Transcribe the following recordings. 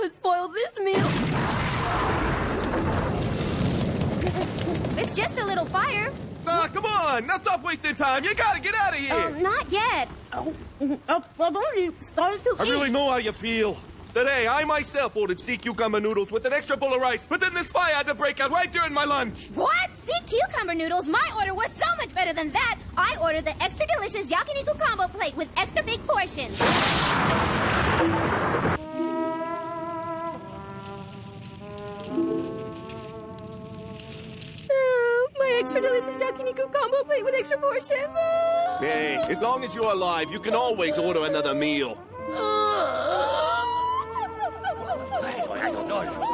has spoiled this meal. It's just a little fire. Come on! Now stop wasting time! You gotta get out of here! Not yet. I've only started to eat. I really know how you feel. Today, I myself ordered sea cucumber noodles with an extra bowl of rice, but then this fire had to break out right during my lunch. What? Sea cucumber noodles? My order was so much better than that. I ordered the extra delicious yakiniku combo plate with extra big portions. My extra delicious yakiniku combo plate with extra portions. Hey, as long as you're alive, you can always order another meal.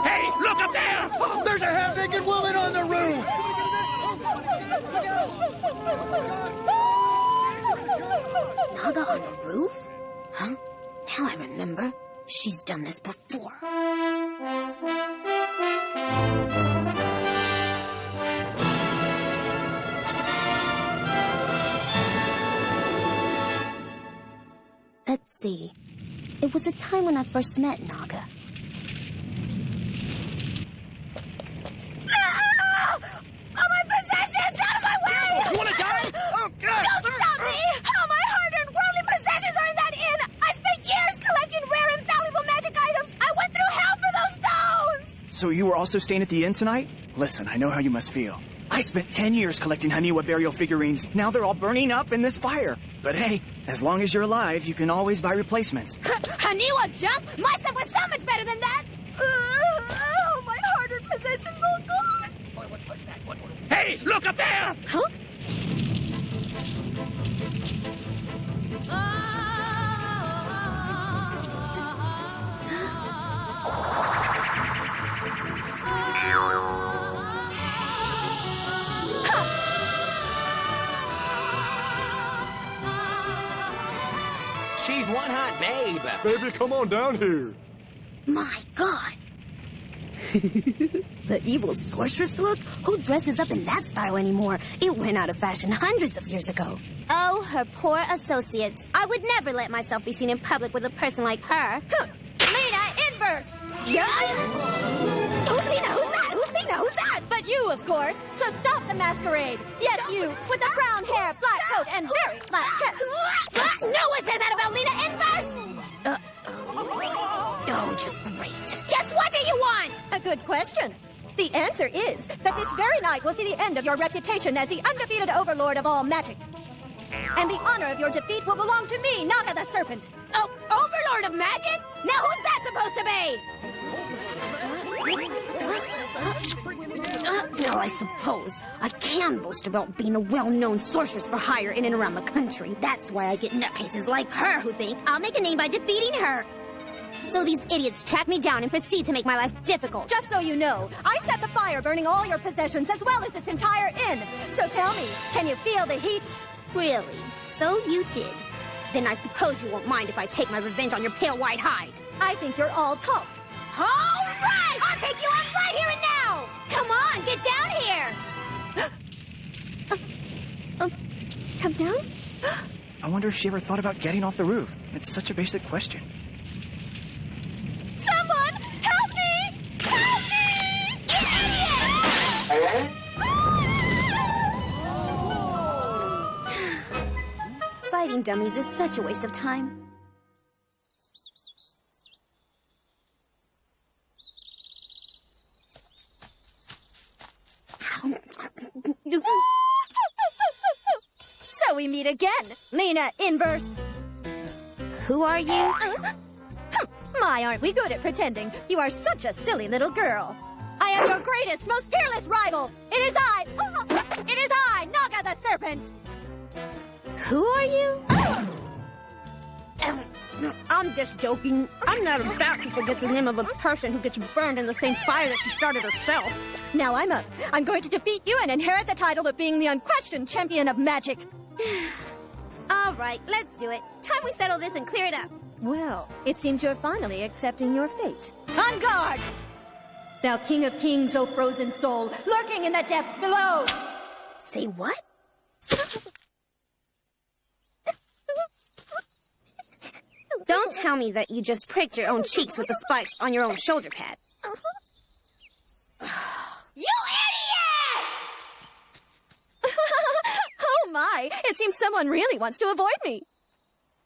Hey, look up there! There's a half-naked woman on the roof! Naga on the roof? Huh? Now I remember. She's done this before. Let's see. It was a time when I first met Naga. Oh, my possessions! Out of my way! You wanna die? Oh, God! Don't stop me! All my hard-earned worldly possessions are in that inn! I spent years collecting rare and valuable magic items! I went through hell for those stones! So you were also staying at the inn tonight? Listen, I know how you must feel. I spent 10 years collecting Haniwa burial figurines. Now they're all burning up in this fire. But hey, as long as you're alive, you can always buy replacements. Haniwa jump? My stuff was so much better than that! Oh, my hard-earned possessions all gone! What's that? What? Hey, look up there! Huh? She's one hot babe. Baby, come on down here. My God! The evil sorceress look? Who dresses up in that style anymore? It went out of fashion hundreds of years ago. Oh, her poor associates. I would never let myself be seen in public with a person like her. Lena, inverse! Yeah? Who's Lena? Who's that? Who's Lena? Who's that? But you, of course. So stop the masquerade. Yes, you, with the brown hair, black coat, and very flat chest. No one said that about Lena Inverse! Oh, just great. Just what do you want? A good question. The answer is that this very night will see the end of your reputation as the undefeated overlord of all magic. And the honor of your defeat will belong to me, Naga the Serpent. Oh, overlord of magic? Now who's that supposed to be? Well, I suppose. I can boast about being a well-known sorceress for hire in and around the country. That's why I get nutcases like her who think I'll make a name by defeating her. So these idiots track me down and proceed to make my life difficult. Just so you know, I set the fire burning all your possessions as well as this entire inn. So tell me, can you feel the heat? Really? So you did. Then I suppose you won't mind if I take my revenge on your pale white hide. I think you're all talk. All right! I'll take you on right here and now! Come on, get down here! Come down? I wonder if she ever thought about getting off the roof. It's such a basic question. Someone, help me! Help me! Idiot! Fighting dummies is such a waste of time. So we meet again, Lena Inverse. Who are you? My, aren't we good at pretending? You are such a silly little girl. I am your greatest, most fearless rival. It is I, Naga the Serpent. Who are you? I'm just joking. I'm not about to forget the name of a person who gets burned in the same fire that she started herself. Now I'm up. I'm going to defeat you and inherit the title of being the unquestioned champion of magic. All right, let's do it. Time we settle this and clear it up. Well, it seems you're finally accepting your fate. On guard! Thou king of kings, O frozen soul, lurking in the depths below! Say what? Don't tell me that you just pricked your own cheeks with the spikes on your own shoulder pad. You idiot! Oh my, it seems someone really wants to avoid me.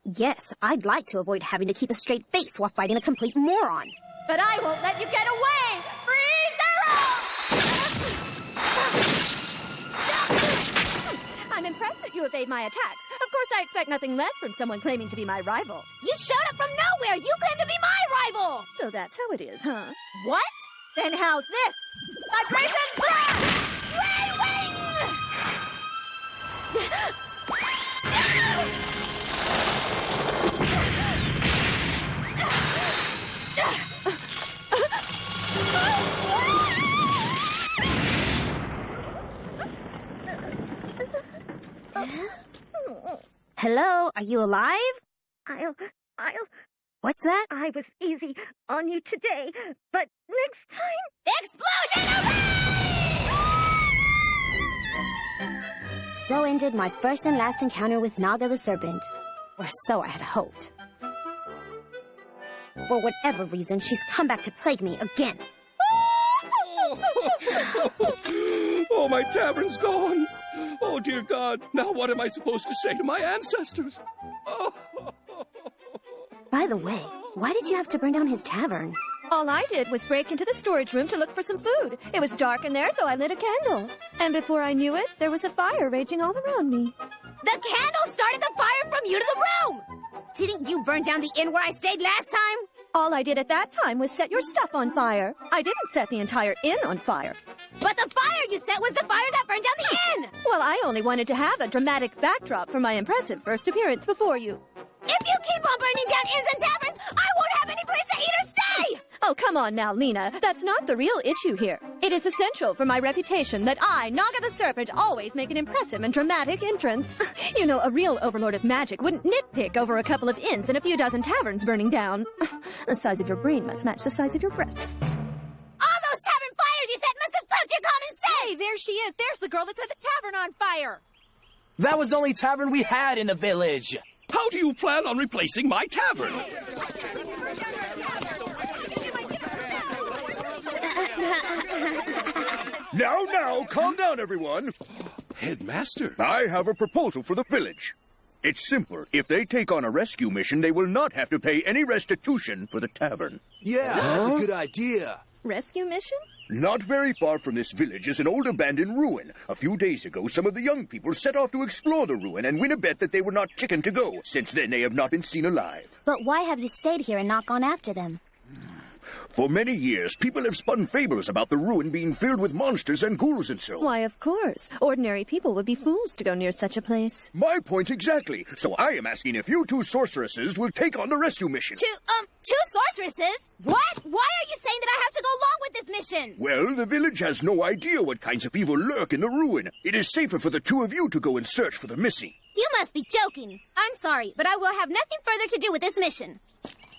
Yes, I'd like to avoid having to keep a straight face while fighting a complete moron. But I won't let you get away! I'm impressed that you evade my attacks. Of course, I expect nothing less from someone claiming to be my rival. You showed up from nowhere! You claim to be my rival! So that's how it is, huh? What? Then how's this? Vibration blast! Hello, are you alive? What's that? I was easy on you today, but next time... Explosion! So ended my first and last encounter with Naga the Serpent. Or so I had hoped. For whatever reason, she's come back to plague me again. Oh, my tavern's gone. Oh, dear God. Now what am I supposed to say to my ancestors? Oh. By the way, why did you have to burn down his tavern? All I did was break into the storage room to look for some food. It was dark in there, so I lit a candle. And before I knew it, there was a fire raging all around me. The candle started the fire from you to the room! Didn't you burn down the inn where I stayed last time? All I did at that time was set your stuff on fire. I didn't set the entire inn on fire. But the fire you set was the fire that burned down the inn! Well, I only wanted to have a dramatic backdrop for my impressive first appearance before you. If you keep on burning down inns and taverns, I won't have any place to eat or stay! Oh, come on now, Lena. That's not the real issue here. It is essential for my reputation that I, Naga the Serpent, always make an impressive and dramatic entrance. You know, a real overlord of magic wouldn't nitpick over a couple of inns and a few dozen taverns burning down. The size of your brain must match the size of your breast. All those tavern fires you set must have fucked your common sense! Hey, there she is. There's the girl that set the tavern on fire. That was the only tavern we had in the village. How do you plan on replacing my tavern? Now, calm down, everyone. Headmaster. I have a proposal for the village. It's simple. If they take on a rescue mission, they will not have to pay any restitution for the tavern. Yeah, that's a good idea. Rescue mission? Not very far from this village is an old abandoned ruin. A few days ago, some of the young people set off to explore the ruin and win a bet that they were not chicken to go. Since then, they have not been seen alive. But why have you stayed here and not gone after them? For many years, people have spun fables about the ruin being filled with monsters and ghouls and so. Why, of course. Ordinary people would be fools to go near such a place. My point exactly. So I am asking if you two sorceresses will take on the rescue mission. Two sorceresses? What? Why are you saying that I have to go along with this mission? Well, the village has no idea what kinds of evil lurk in the ruin. It is safer for the two of you to go and search for the missing. You must be joking. I'm sorry, but I will have nothing further to do with this mission.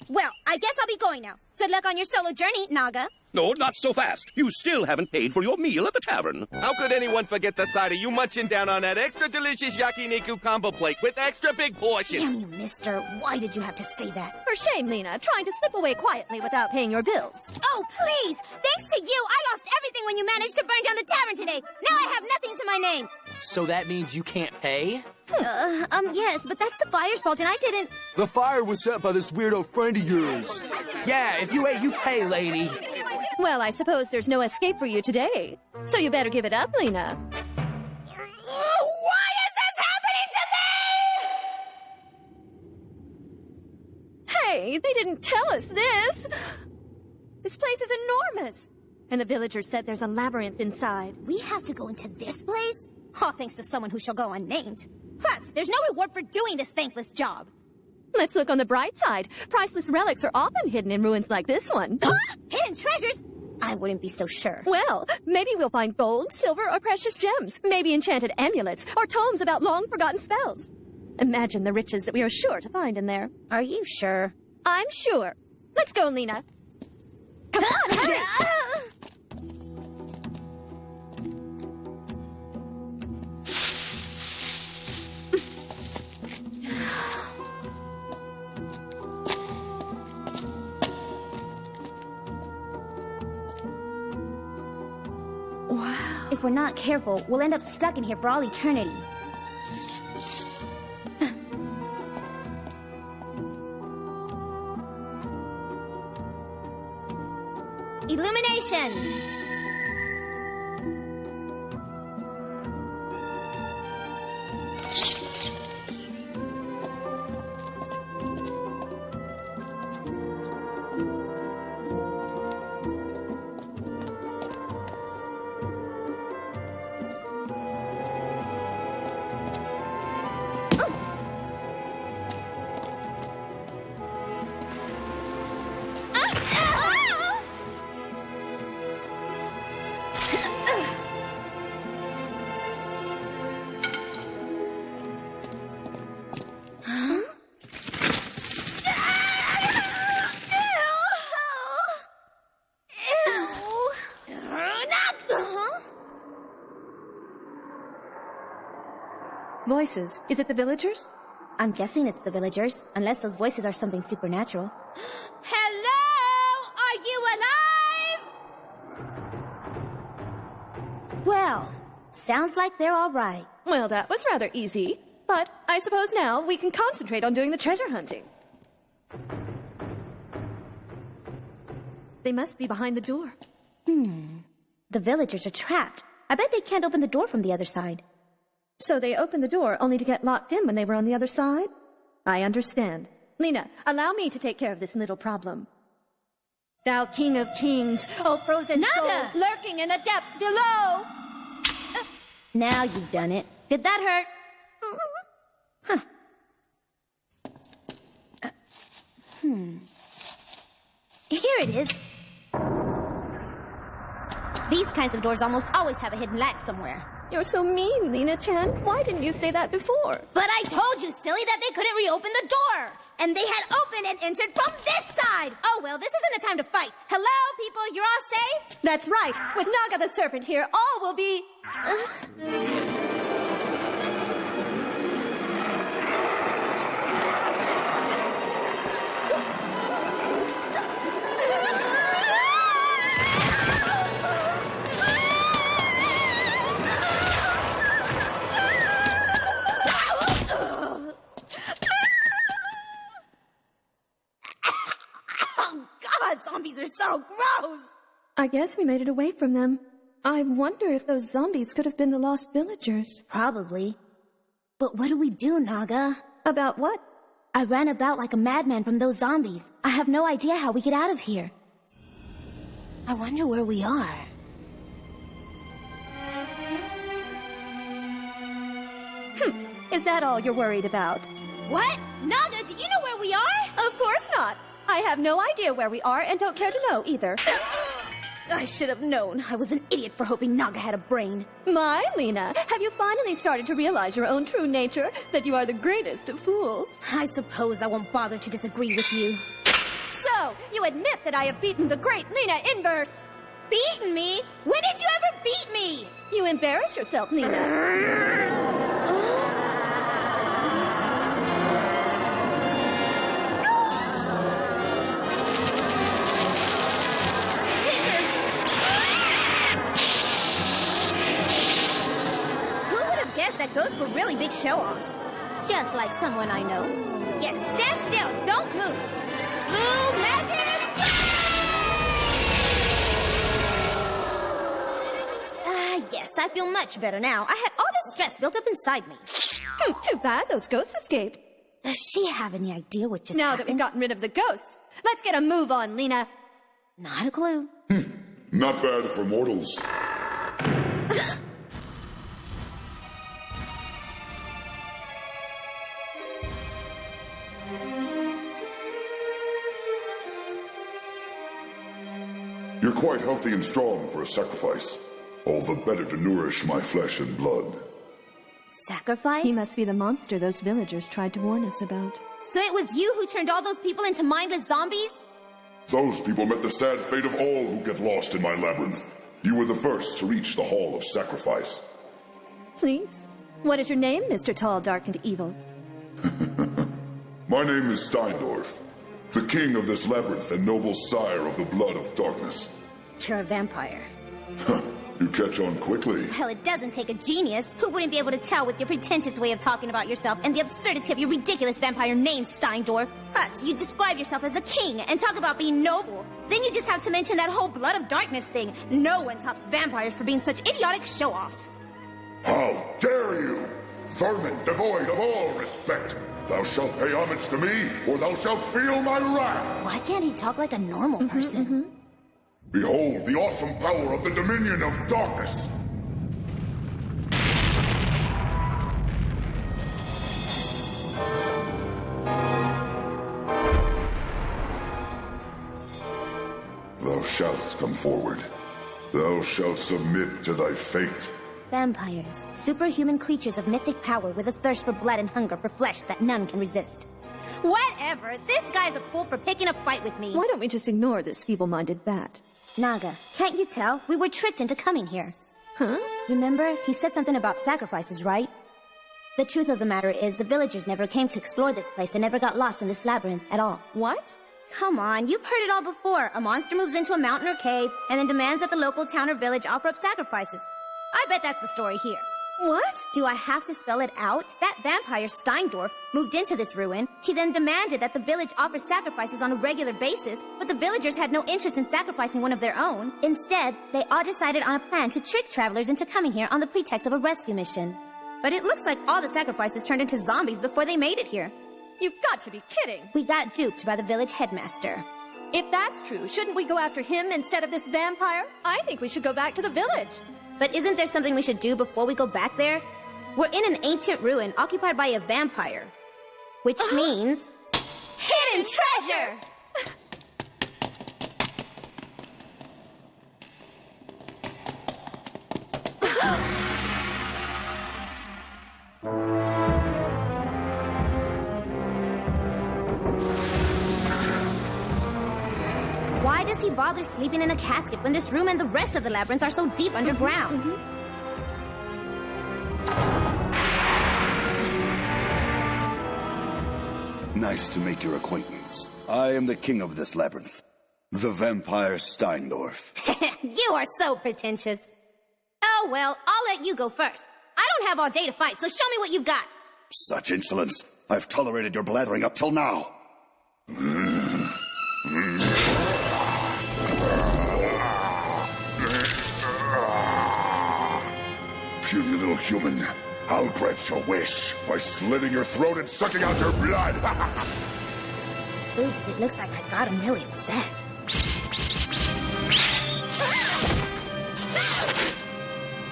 Well, I guess I'll be going now. Good luck on your solo journey, Naga. No, not so fast. You still haven't paid for your meal at the tavern. How could anyone forget the sight of you munching down on that extra delicious yakiniku combo plate with extra big portions? Damn you, mister. Why did you have to say that? For shame, Lena, trying to slip away quietly without paying your bills. Oh, please! Thanks to you, I lost everything when you managed to burn down the tavern today. Now I have nothing to my name. So that means you can't pay? Yes, but that's the fire's fault and I didn't... The fire was set by this weirdo friend of yours. Yeah, if you ate, you pay, lady. Well, I suppose there's no escape for you today. So you better give it up, Lena. Why is this happening to me? Hey, they didn't tell us this. This place is enormous. And the villagers said there's a labyrinth inside. We have to go into this place? All thanks to someone who shall go unnamed. Plus, there's no reward for doing this thankless job. Let's look on the bright side. Priceless relics are often hidden in ruins like this one. Huh? Hidden treasures? I wouldn't be so sure. Well, maybe we'll find gold, silver, or precious gems. Maybe enchanted amulets, or tomes about long-forgotten spells. Imagine the riches that we are sure to find in there. Are you sure? I'm sure. Let's go, Lena. Come on, hurry! If we're not careful, we'll end up stuck in here for all eternity. Illumination! Voices. Is it the villagers? I'm guessing it's the villagers, unless those voices are something supernatural. Hello? Are you alive? Well, sounds like they're all right. Well, that was rather easy. But I suppose now we can concentrate on doing the treasure hunting. They must be behind the door. The villagers are trapped. I bet they can't open the door from the other side. So they opened the door only to get locked in when they were on the other side? I understand. Lena, allow me to take care of this little problem. Thou King of Kings, O frozen soul, lurking in the depths below! Now you've done it. Did that hurt? Here it is. These kinds of doors almost always have a hidden latch somewhere. You're so mean, Lena-chan. Why didn't you say that before? But I told you, silly, that they couldn't reopen the door. And they had opened and entered from this side. Oh, well, this isn't a time to fight. Hello, people, you're all safe? That's right. With Naga the Serpent here, all will be... Zombies are so gross! I guess we made it away from them. I wonder if those zombies could have been the lost villagers. Probably. But what do we do, Naga? About what? I ran about like a madman from those zombies. I have no idea how we get out of here. I wonder where we are. Is that all you're worried about? What? Naga, do you know where we are? Of course not. I have no idea where we are and don't care to know either. I should have known. I was an idiot for hoping Naga had a brain. My, Lena, have you finally started to realize your own true nature? That you are the greatest of fools? I suppose I won't bother to disagree with you. So, you admit that I have beaten the great Lena Inverse? Beaten me? When did you ever beat me? You embarrass yourself, Lena. That ghosts were really big show-offs. Just like someone I know. Yes, stand still. Don't move. Blue magic! Yes, I feel much better now. I had all this stress built up inside me. Too bad those ghosts escaped. Does she have any idea what just happened? Now that we've gotten rid of the ghosts, let's get a move on, Lena. Not a clue. Not bad for mortals. You're quite healthy and strong for a sacrifice. All the better to nourish my flesh and blood. Sacrifice? He must be the monster those villagers tried to warn us about. So it was you who turned all those people into mindless zombies? Those people met the sad fate of all who get lost in my labyrinth. You were the first to reach the Hall of Sacrifice. Please? What is your name, Mr. Tall, Dark, and Evil? My name is Steindorf, the king of this labyrinth and noble sire of the blood of darkness. You're a vampire. You catch on quickly. Well, it doesn't take a genius. Who wouldn't be able to tell with your pretentious way of talking about yourself and the absurdity of your ridiculous vampire name, Steindorf? Plus, you describe yourself as a king and talk about being noble. Then you just have to mention that whole blood of darkness thing. No one tops vampires for being such idiotic show-offs. How dare you! Vermin devoid of all respect! Thou shalt pay homage to me, or thou shalt feel my wrath! Why can't he talk like a normal person? Behold the awesome power of the Dominion of Darkness! Thou shalt come forward. Thou shalt submit to thy fate. Vampires, superhuman creatures of mythic power with a thirst for blood and hunger for flesh that none can resist. Whatever, this guy's a fool for picking a fight with me. Why don't we just ignore this feeble-minded bat? Naga, can't you tell? We were tricked into coming here. Huh? Remember, he said something about sacrifices, right? The truth of the matter is, the villagers never came to explore this place and never got lost in this labyrinth at all. What? Come on, you've heard it all before. A monster moves into a mountain or cave, and then demands that the local town or village offer up sacrifices. I bet that's the story here. What? Do I have to spell it out? That vampire Steindorf moved into this ruin. He then demanded that the village offer sacrifices on a regular basis, but the villagers had no interest in sacrificing one of their own. Instead, they all decided on a plan to trick travelers into coming here on the pretext of a rescue mission. But it looks like all the sacrifices turned into zombies before they made it here. You've got to be kidding. We got duped by the village headmaster. If that's true, shouldn't we go after him instead of this vampire? I think we should go back to the village. But isn't there something we should do before we go back there? We're in an ancient ruin occupied by a vampire. Which means... hidden treasure! Why does he bother sleeping in a casket when this room and the rest of the labyrinth are so deep underground? Nice to make your acquaintance. I am the king of this labyrinth, the vampire Steindorf. You are so pretentious. Oh, well, I'll let you go first. I don't have all day to fight, so show me what you've got. Such insolence. I've tolerated your blathering up till now. Puny little human, I'll grant your wish by slitting your throat and sucking out your blood. Oops, it looks like I got him really upset.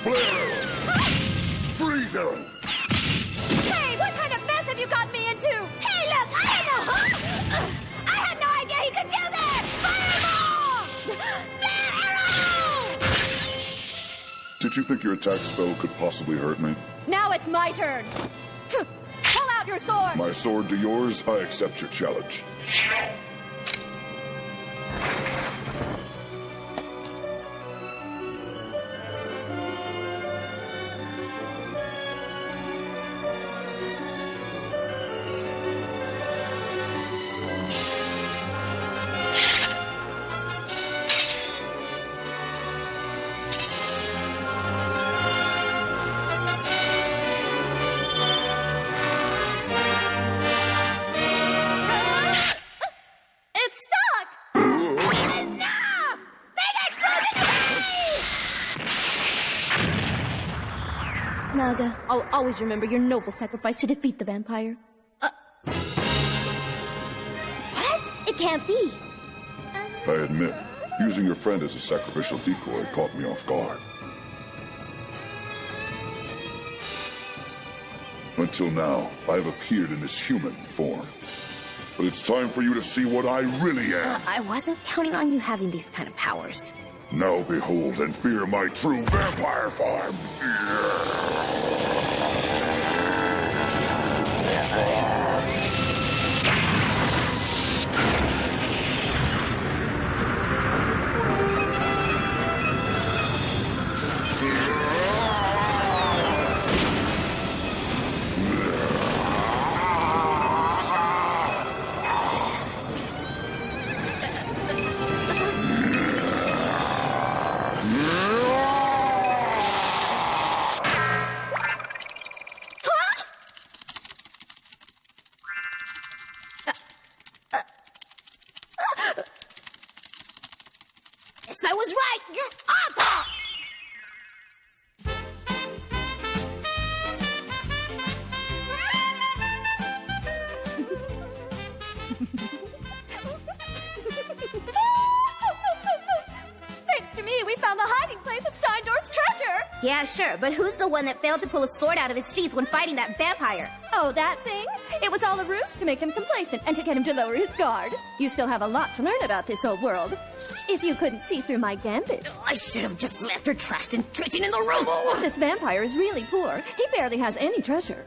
Flare arrow! Freeze arrow! Hey, what kind of mess have you got me into? Hey, look, I had no idea he could do this! Fireball! Flare arrow! Did you think your attack spell could possibly hurt me? Now it's my turn. Pull out your sword. My sword to yours, I accept your challenge. Naga, I'll always remember your noble sacrifice to defeat the vampire. What? It can't be. I admit, using your friend as a sacrificial decoy caught me off guard. Until now, I've appeared in this human form. But it's time for you to see what I really am. I wasn't counting on you having these kind of powers. Now behold and fear my true vampire form. I was right! You're awful! Thanks to me, we found the hiding place of Steindorf's treasure! Yeah, sure, but who's the one that failed to pull a sword out of his sheath when fighting that vampire? Oh, that thing? It was all a ruse to make him complacent and to get him to lower his guard. You still have a lot to learn about this old world. If you couldn't see through my gambit. I should have just left her trashed and treating in the room. This vampire is really poor. He barely has any treasure.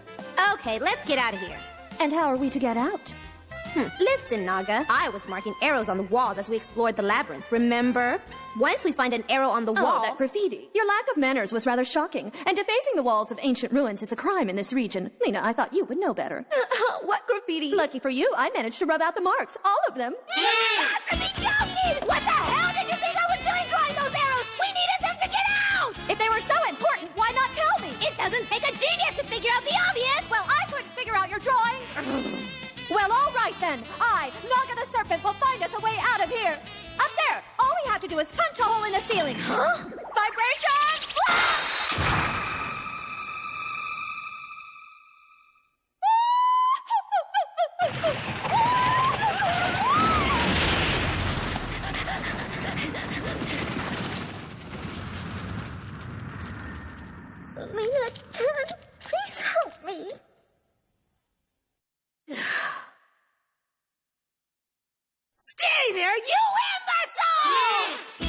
Okay, let's get out of here. And how are we to get out? Listen, Naga. I was marking arrows on the walls as we explored the labyrinth, remember? Once we find an arrow on the wall... Oh, that graffiti. Your lack of manners was rather shocking, and defacing the walls of ancient ruins is a crime in this region. Lena, I thought you would know better. What graffiti? Lucky for you, I managed to rub out the marks, all of them. You got to be joking! What the hell did you think I was doing drawing those arrows? We needed them to get out! If they were so important, why not tell me? It doesn't take a genius to figure out the obvious! Well, I couldn't figure out your drawing. Well, all right then. I, Naga the Serpent, will find us a way out of here. Up there. All we have to do is punch a hole in the ceiling. Huh? Vibration! Lena, please help me. Stay there, you imbecile!